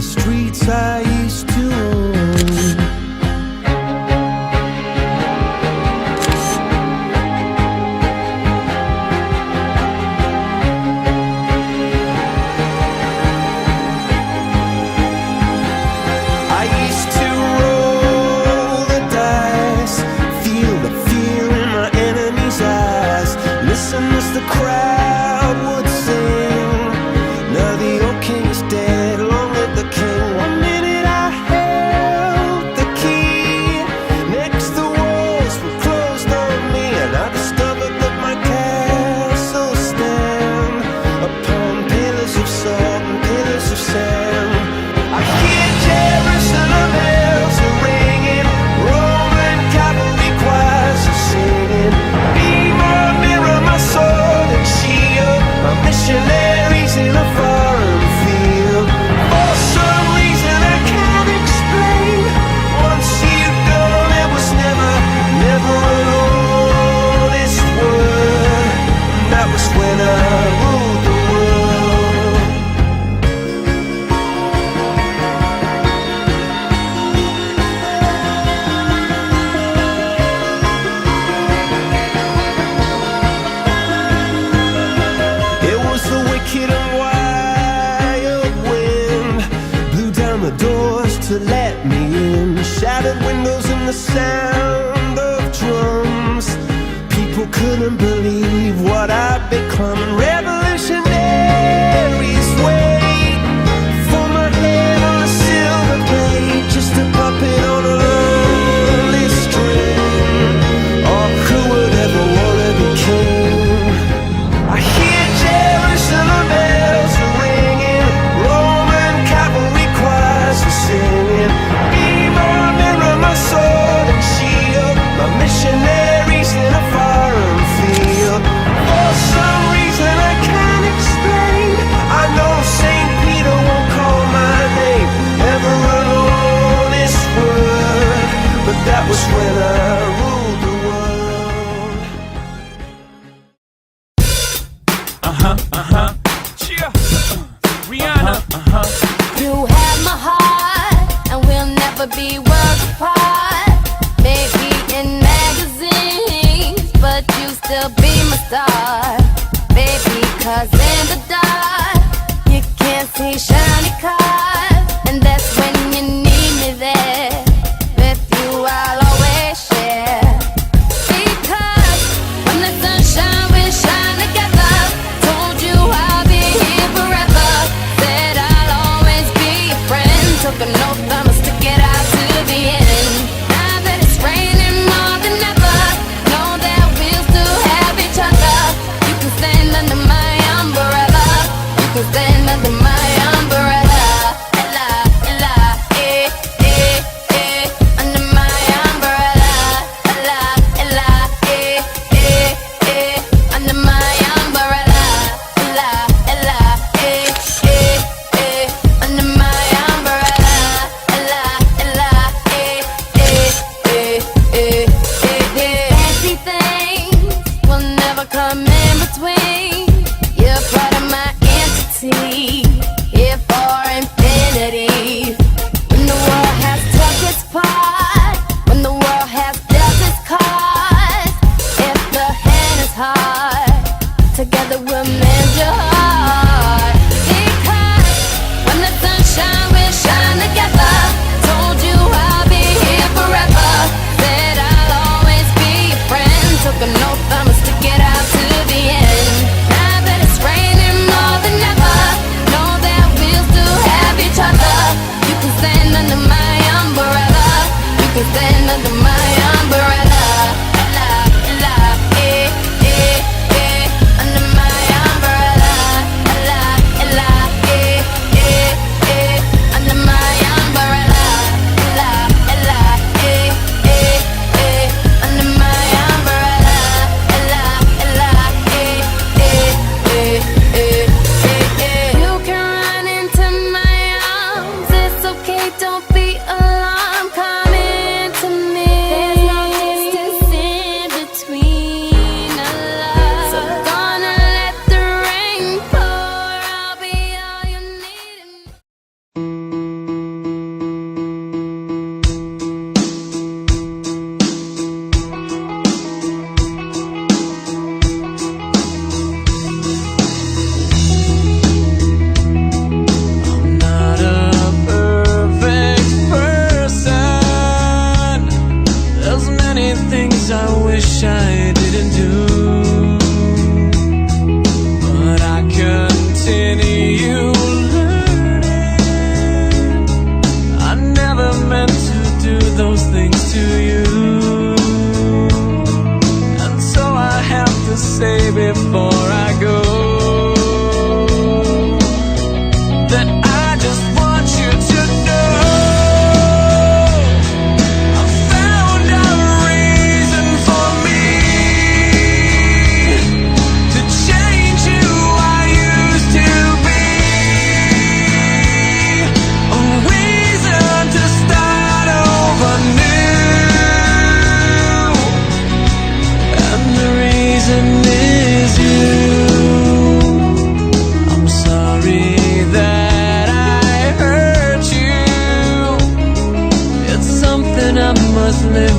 streets I used to own. I used to roll the dice, feel the fear in my enemy's eyes, listen as the crowd would sing. Now the old king is dead, long live the king. One minute I held the key, next the walls were closed on me, and I discovered that my castle stand upon pillars of salt and pillars of sand. I hear Jerusalem bells are ringing, Roman cavalry choirs are singing. Be my mirror, my sword and shield, my missionaries in a foreign field. For some reason I can't explain, once you've gone it was never, never an honest word. That was when I ruled the world. It was the wicked and wild wind, blew down the doors to let me in, shattered windows and the sound of drums. People couldn't believe what I'd become, and revolutionaries wait for my head on a silver plate, just a puppet on a lonely string. Oh, who would ever wanna be king? I hear Jerusalem bells are ringing, Roman cavalry choirs are singing. Be my mirror, my sword and shield, my missionaries in a foreign field. For some reason I can't explain, I know St. Peter won't call my name, never an honest word, but that was when I ruled the world. Cheer. Rihanna. You have my heart, and we'll never be worlds apart. Maybe in magazines, but you still be my star. Baby, 'cause in the dark, you can't see shiny cars, and that's when you need me there. With you I'll always share. Because when the sunshine will shine together, told you I'll be here forever, said I'll always be your friend, took an oath I'ma stick it out to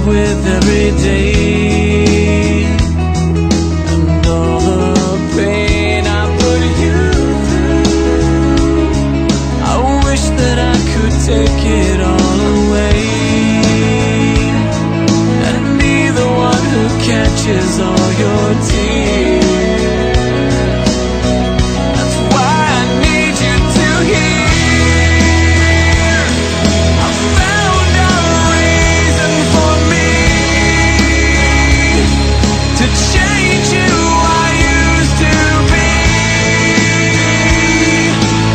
with every day, and all the pain I put you through. I wish that I could take it all away and be the one who catches all your tears. That's why I need you to hear. I found a reason for me to change who I used to be.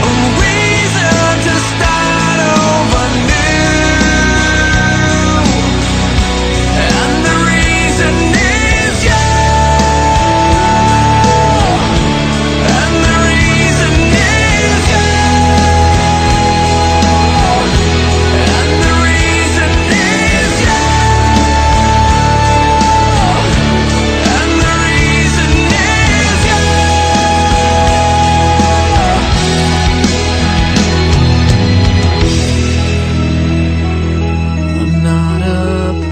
A reason to start over new. And the reason is you. And the reason is you. And the reason is you. And the reason is you. I'm not a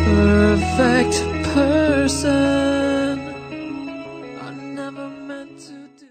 perfect person. I never meant to do.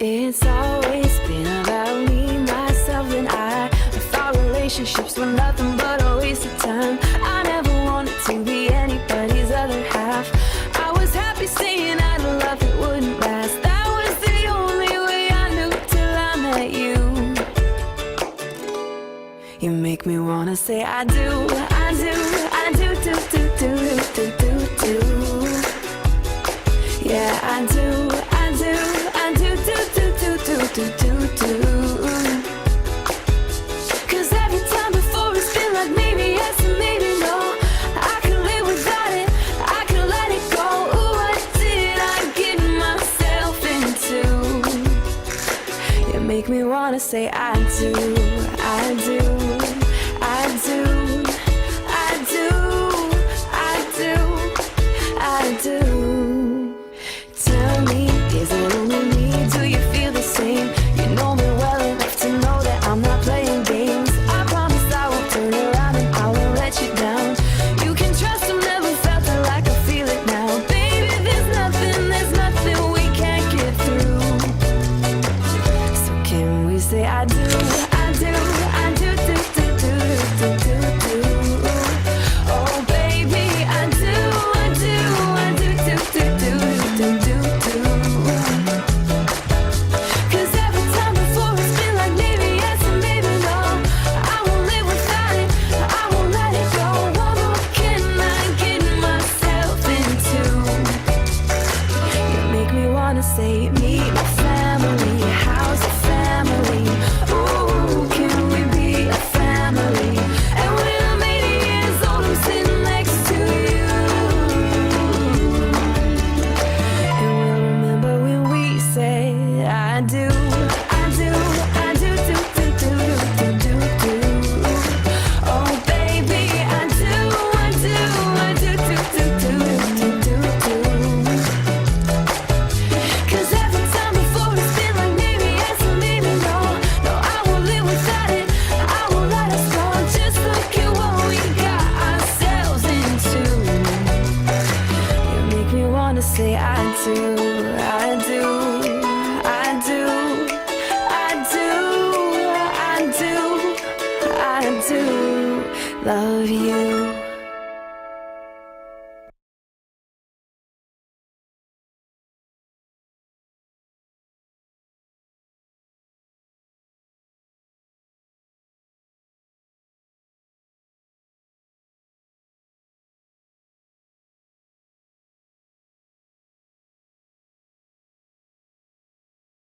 It's always been about me, myself, and I. I thought relationships were nothing but a waste of time. I never wanted to be anybody's other half. I was happy saying I don't love it wouldn't last. That was the only way I knew till I met you. You make me wanna say I do, I do, I do, do, do, do, do, do, do. Yeah, I do, I do, I do, do, do, do, do, do, do, do. 'Cause every time before it's been like maybe yes and maybe wanna say I do, I do, I do, I do, I do, I do. Tell me, is it only me? Do you feel the same? You know me well enough to know that I'm not playing games. I promise I will turn around and I won't let you down. You can trust I've never felt it like I feel it now. Baby, there's nothing we can't get through. So can we say I do, I do, I do, do, do, do, do, do, do. Oh baby, I do, I do, I do, do, do, do, do, do, do. 'Cause every time before it's been like maybe yes and maybe no. I won't live without it, I won't let it go. What more can I get myself into? You make me wanna say meet my family, how's the family? Ooh, can we be a family? And when I'm 80 years old, I'm sitting next to you. And we'll remember when we said I do, I do, I do, do, do, do, do, do, do. Oh baby, I do, I do, I do, do, do, do, do, do, do. 'Cause every time before it's been like maybe yes and maybe no. No, I won't live without it, I won't let us go. Just look at what we got ourselves into. You make me wanna say I do, I do, I do, I do, I do, I do love you.